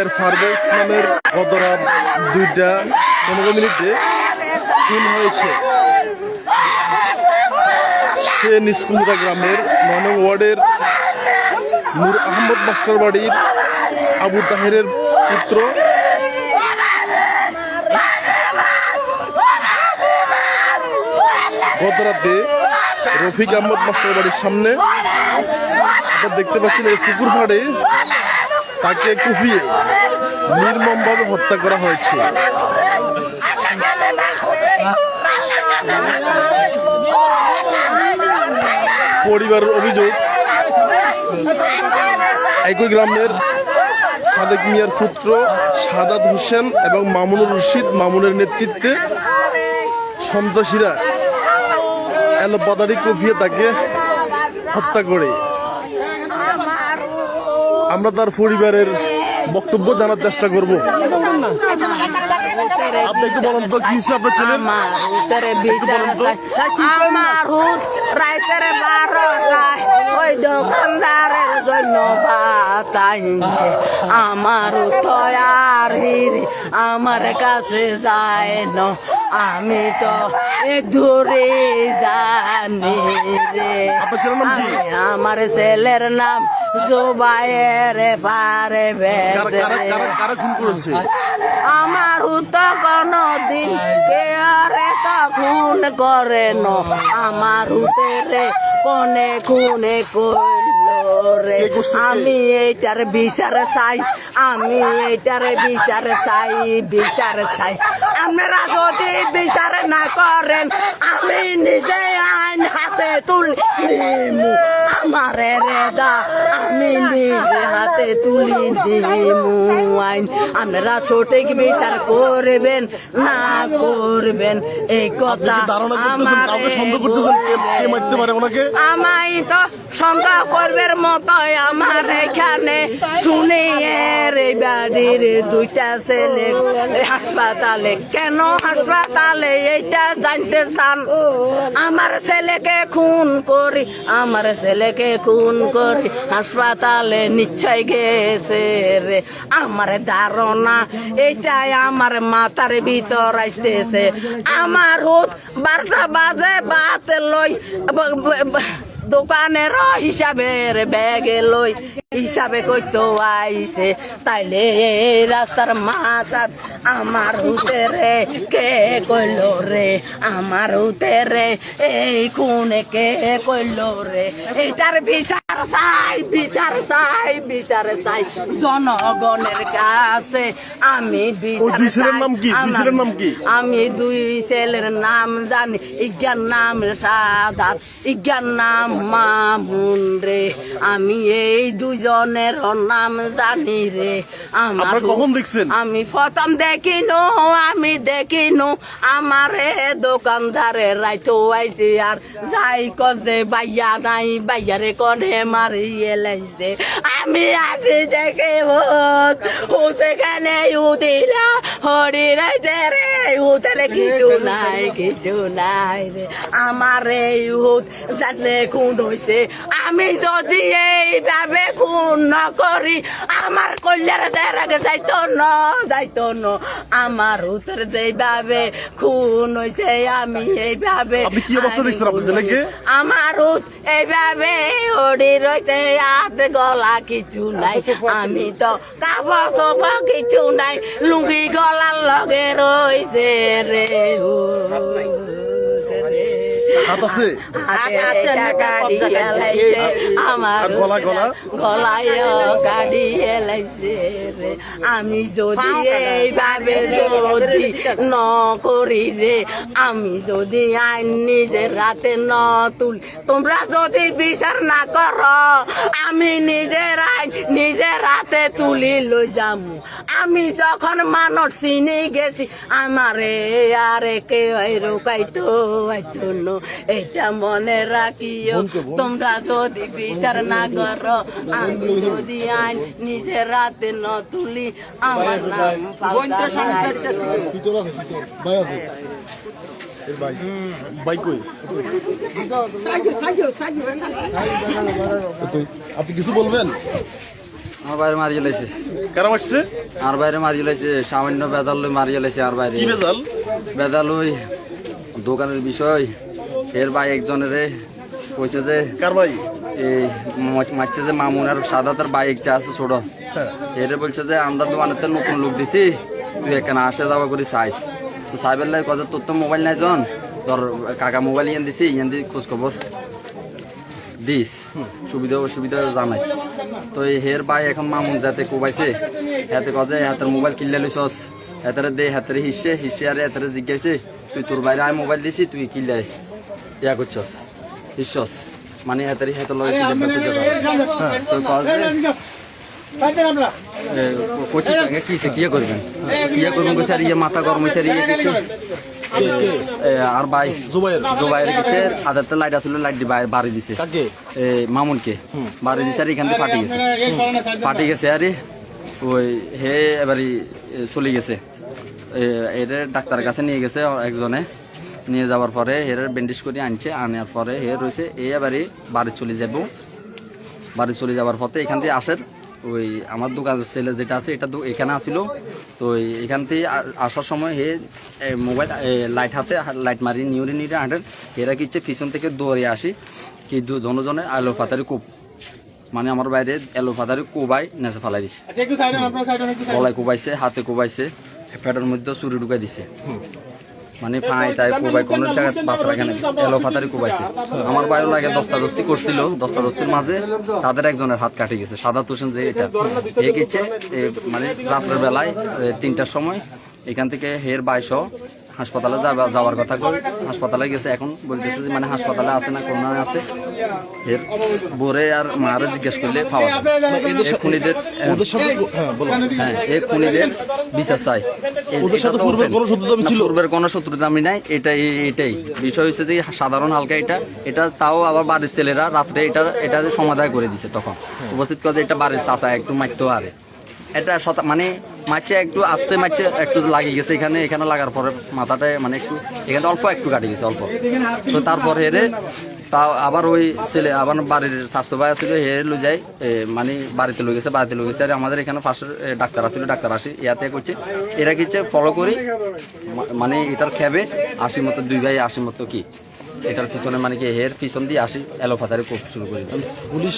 মেয়ের ফারবেজ নামের গত রাত 2টা 15 মিনিটে খুন হয়েছে। সে নিষ্কুমুরা গ্রামের 9 নং ওয়ার্ডের নূর আহমদ মাস্টার বাড়ির আবু তাহেরের পুত্র। গত রাতে রফিক আহমদ মাস্টার বাড়ির সামনে আপনারা দেখতে পাচ্ছেন এই পুকুর পাড়ে তাকে কুপিয়ে নির্মমভাবে হত্যা করা হয়েছে। পরিবারের অভিযোগ, একই গ্রামের সাদেক মিয়ার পুত্র সাদাত হোসেন এবং মামুনুর রশিদ মামুনের নেতৃত্বে সন্ত্রাসীরা এলোপাতাড়ি কুপিয়ে তাকে হত্যা করে। আমরা তার পরিবারের বক্তব্য জানার চেষ্টা করব। আপনি একটু বলেন তো কি হচ্ছে আপনার ছেলে? আমার হুট রাইতের 12টায় ওই দোকানদারের জন্য ভাত আনছে। আমার তয়ার হিরে আমার কাছে যায় না, আমি তো দূরে জানি রে। আমার ছেলের নাম জুবায়ের পারে আমার তো কোনদিন কেয়ারে তো খুন করে ন, আমার হুতেরে কোনে খুনে করলো রে। আমি এইটার বিচার চাই, আমি এইটার বিচার চাই, বিচার চাই। আপনারা যদি বিচার না করেন আমি নিজে আইন হাতে তুলি দিমু, আমারে রেদা আমি নিজে হাতে তুলি দিমু আইন। আপনারা সঠিক বিচার করবেন না করবেন এই কথা আমায় তো সন্দেহ করবার মতো আমার এখানে শুনে এই বাড়ির 2টা ছেলে হাসপাতালে। কেন হাসপাতালে এইটা জানতে চান? আমার ছেলেকে খুন করি, আমার ছেলেকে খুন করি হাসপাতালে নিশ্চয় গেছে রে। আমার ধারণা এইটাই আমার মাথার ভিতর আসতেছে। আমার হুত 12টা বাজে ভাত লই দোকানের হিসাবের ব্যাগে লই হিসাবে কইতো আইছে, তাইলে এই রাস্তার মাথার আমার হুতেরে কে কইল রে? আমার হুতেরে এই খুনে কে কইল রে? এইটার বিচার চাই, বিচার চাই, বিচার চাই জনগণের কাছে। আমি আমি 2 ছেলের নাম জানি। ইজ্ঞার নাম সাদাত, ইজ্ঞার নাম মামুন রে। আমি এই 2 জনের নাম জানি রে। আমার কখন দেখছেন? আমি প্রথম দেখিনো, আমি দেখিনো। আমার দোকানদারে রাইতো আইছে আর যাই কজে বাইয়া নাই, বাইয়ারে কনে মারিয়ে লাইছে। আমি আছি দেখে সেখানে উদিলা হরি রাইতে রে, উতারে কিছু নাই, কিছু নাই রে। আমার এই হুত জানলে খুন হয়েছে। আমি যদি এইভাবে খুন না করি আমার কল্যাণ দেওয়ার আগে যাইতো না, যাইতো না। আমার হুতের যেভাবে খুন হয়েছে আমি এইভাবে আমার হুত এইভাবে হরি রয়েছে হাত গলা কিছু নাই। আমি তো কাপড় চোপড় কিছু নাই, লুঙ্গি গলার লগে রয়েছে রে। আমার গলায় গাড়ি এলাইছে রে। আমি যদি এইভাবে যদি ন করি রে, আমি যদি আইন নিজের রাতে ন তুলি, তোমরা যদি বিচার না কর আমি নিজের আইন নিজের রাতে তুলি লই যাম। আমি যখন মানুষ চিনি গেছি আমারে আরে কেউ রোকাইতো আইতো। এটা মনে রাখিও, তোমরা যদি বিচার না করো আমি যদি আইন নিজের রাতে ন তুলি আমার নাম আপনি কিছু বলবেন? আমার বাইরে মারিয়ে লাইছে। কারা মারছে? আর বাইরে মারিয়ে লাইছে, সামান্য বেদাল লই মারিয়ে লাইছে। আর বাইরে কি বেজাল? বেদাল ওই দোকানের বিষয়। এর ভাই একজনের কইছে যে কার ভাই? এই মারছে যে মামুন আর সাদা তার ভাই একটা আছে ছোট। এর বলছে যে আমরা দোকানেতে নতুন লোক দিছি, তুই এখানে আসে যাওয়া করি চাইস। তো সাইবের লাই কথা তোর তো মোবাইল নাই জন, তোর কাকা মোবাইল ইয়ান দিছি, ইয়ান দিয়ে খোঁজ খবর দিস, সুবিধা অসুবিধা জানাইস। তো এই হের ভাই এখন মামুন যাতে কোবাইছে, হাতে কথা হাতের মোবাইল কিনলে লইছস, হাতের দে হাতের হিসে আর হাতের জিজ্ঞাসে তুই তোর বাইরে আমি মোবাইল দিছি তুই কিনলে ইয়া করছস হিসস, মানে হাতের হাতে লগে কোচি কিসে কিয়া করবেন কইছে আর ইয়ে মাথা গরম হয়েছে আর ইয়ে কিছু আর ভাই জোবাইয়ের গেছে হাতের লাইট আসলে লাইট দিয়ে বাড়ি দিছে মামুনকে বাড়ি দিছে আর এখান থেকে ফাটি গেছে আরে ওই হে এবারই চলে গেছে। এর ডাক্তারের কাছে নিয়ে গেছে একজনে, নিয়ে যাওয়ার পরে এর ব্যান্ডেজ করে আনছে, আনার পরে হে রয়েছে এই এবারই বাড়ি চলে যাব। বাড়ি চলে যাওয়ার পথে এখান থেকে আসার ওই আমার দোকানের ছেলে যেটা আছে এটা এখানে আসিল। তো এখান থেকে আসার সময় হে মোবাইল লাইট হাতে লাইট মারি নিয়ে হাঁটেন। এরা কিচ্ছে পিছন থেকে দৌড়ে আসি কি দুজনে আলো পাতারি কোপ, মানে আমার বাইরে এলো পাতারি কোবাই নেচে ফেলাই দিছে, গলায় কোবাইছে, হাতে কোবাইছে, পেটের মধ্যে চুরি ঢুকাই দিছে, মানে পাই তাই কোবাই কোন জায়গায় বাতরা এখানে এলো ফাতারি কোবাইছে। আমার বাইরে লাগে দস্তাদস্তি করছিল, দস্তাদস্তির মাঝে তাদের একজনের হাত কাটে গেছে। সাদা তুষেন যে এটা এ গেছে মানে রাত্রের বেলায় 3টার সময় এখান থেকে হের 2200 হাসপাতালে যাওয়ার কথা কই, হাসপাতালে গেছে। এখন বলতেছে যে মানে হাসপাতালে আছে না কোন আছে, এর বোরে আর মারে জিজ্ঞেস করলে পাওয়া যাবে। খুনিদের এই খুনিদের বিচার চাই। পূর্বের কোনো শত্রুতা আমি নাই, এটাই বিষয় হচ্ছে যে সাধারণ হালকা এটা তাও আবার বাড়ির ছেলেরা রাত্রে এটা সমাধান করে দিছে। তখন উপস্থিত করে এটা বাড়ির চাচা একটু মারতো আরে এটা মানে মাছে একটু আস্তে মাছে একটু লাগিয়ে গেছে এখানে লাগার পরে মাথাটা মানে একটু এখানে অল্প একটু কাটে গেছে অল্প। তো তারপর হেরে তাও আবার ওই ছেলে আবার বাড়ির স্বাস্থ্য ভাই ছিল হে লো যায় মানে বাড়িতে লই গেছে আর আমাদের এখানে পাশের ডাক্তার আসছিল, ডাক্তার আসি ইয়াতে করছে এরা কিচ্ছে ফলো করি মানে এটার খেবে 80 মতো 2 ভাই 80 মতো কি এটার পিছনে মানে কি হের পিছন দিয়ে আসি এলোপাতারে কোপ শুরু করে দিয়েছে। পুলিশ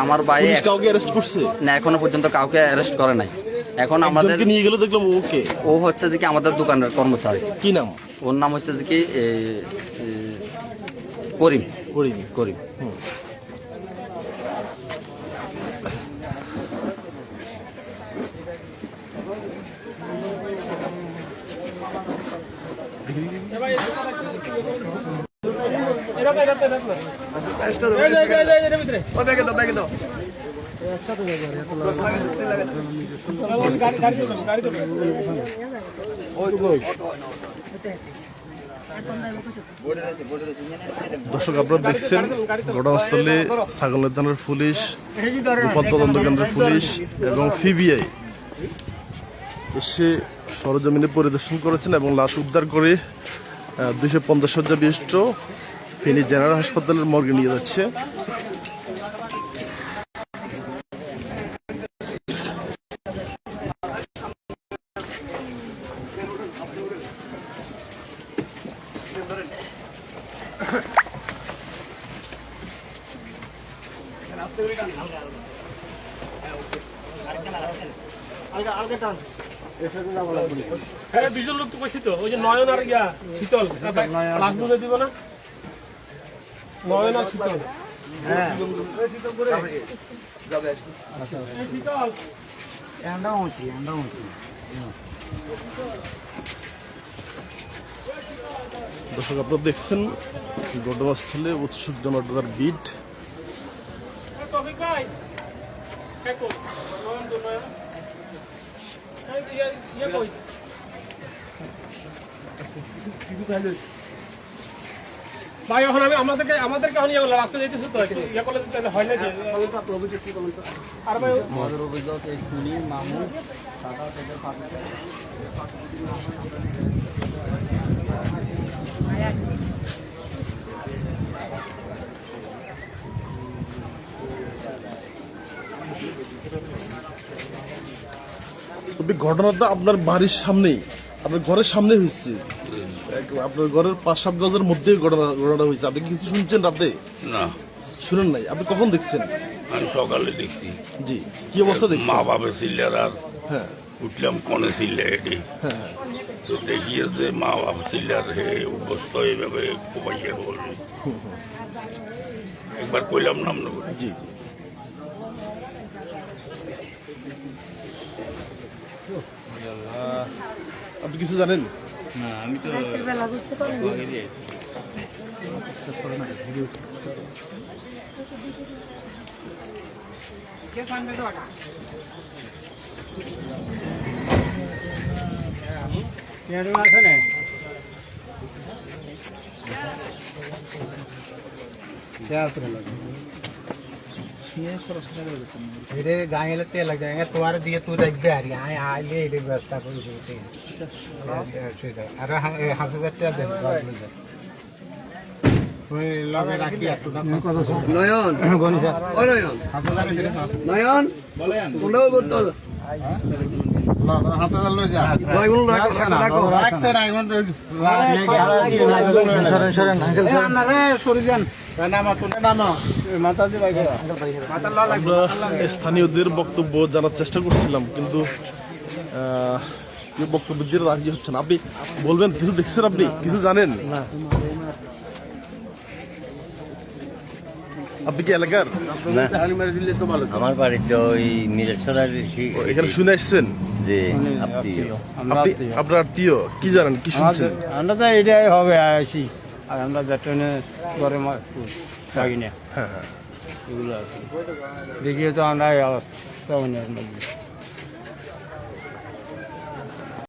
আমার ভাই কাউকে অ্যারেস্ট করছে না, এখনো পর্যন্ত কাউকে অ্যারেস্ট করে নাই। এখন আমাদের নিয়ে গেল দেখলাম ওকে ও হচ্ছে যে কি আমাদের দোকানের কর্মচারী। কি নাম? ওর নাম হচ্ছে যে কি করিম। দর্শক আপনারা দেখছেন ঘটনাস্থলে ছাগল থানার পুলিশ, গোপাল তদন্ত কেন্দ্রের পুলিশ এবং ফিবিআই এসে সরজমিনে পরিদর্শন করেছেন এবং লাশ উদ্ধার করে 250 শয্যা বিশিষ্ট ফেনী জেনারেল হাসপাতালের মর্গে নিয়ে যাচ্ছে। হ্যাঁ, 2 জন লোক তো কইছি তো, ওই যে নয়ন আর ইয়া শীতল লাখ বুঝে দিব না, নয়ন আর শীতল। হ্যাঁ শীতল করে যাবে শীতল এন্ডা হচ্ছে দর্শক আপনারা দেখছেন ঘটনাস্থলে উৎসুকজনতার বিট। ভাই এখন আমি আমাদেরকে ইয়ে করলাম, রাস্তা যেতেছে তো ইয়ে করলে হয় না যে আর ভাই আমাদের অভিযোগ এই খুনি মামুন টাকা থেকে তবে ঘটনাটা আপনার বাড়ির সামনেই, আপনার ঘরের সামনে হয়েছে, আপনার ঘরের 5-7 গজের মধ্যেই ঘটনাটা হয়েছে। আপনি কি কিছু শুনছেন রাতে? না, শুনেন নাই? আপনি কখন দেখছেন? আমি সকালে দেখছি জি, কি অবস্থা দেখছেন? মা বাবা ছিলেন আর হ্যাঁ উঠলাম কনে ছিলে এটি হ্যাঁ তো দেখিয়েছে মা বাবা ছিলেন হে অবস্থা এইভাবে কোপাইয়া বলবে একবার কইলাম নাম নেব জি জি। আপনি কিছু জানেন? गाय तेल लग जाएंगे तुम्हारे दिए तू रख दे यार यहाँ आ ले व्यवस्था करो अरे हाँ से तेल दे लगे राखी নয়ন ও নয়ন নয়ন কোনও বোতল হাতে লো যা কয়গুলো রাখো রাখছে না এখন সরেন সরেন আঙ্কেল আপনারা সরে যান নামা তুলে নামা মাথা দিয়ে বাইরে মাথা ল লাগবে আমরা স্থানীয়দের বক্তব্য জানার চেষ্টা করছিলাম, কিন্তু কেউ বক্তব্য দিয়ে রাজি হচ্ছে না। আপনি বলবেন কিছু দেখছেন? আপনি কিছু জানেন? আপনি কি এলাকার? আমার বাড়িতে ওই মিরেশ্বরার এখানে শুনে আসছেন? যে আত্মীয় আপনি আপনার আত্মীয়, কি জানেন, কি শুনছেন? আমরা তো এটাই হবে আসি আর আমরা বেতনে ঘরে থাকি না হ্যাঁ হ্যাঁ এগুলো দেখিয়ে তো আমরা এই অবস্থা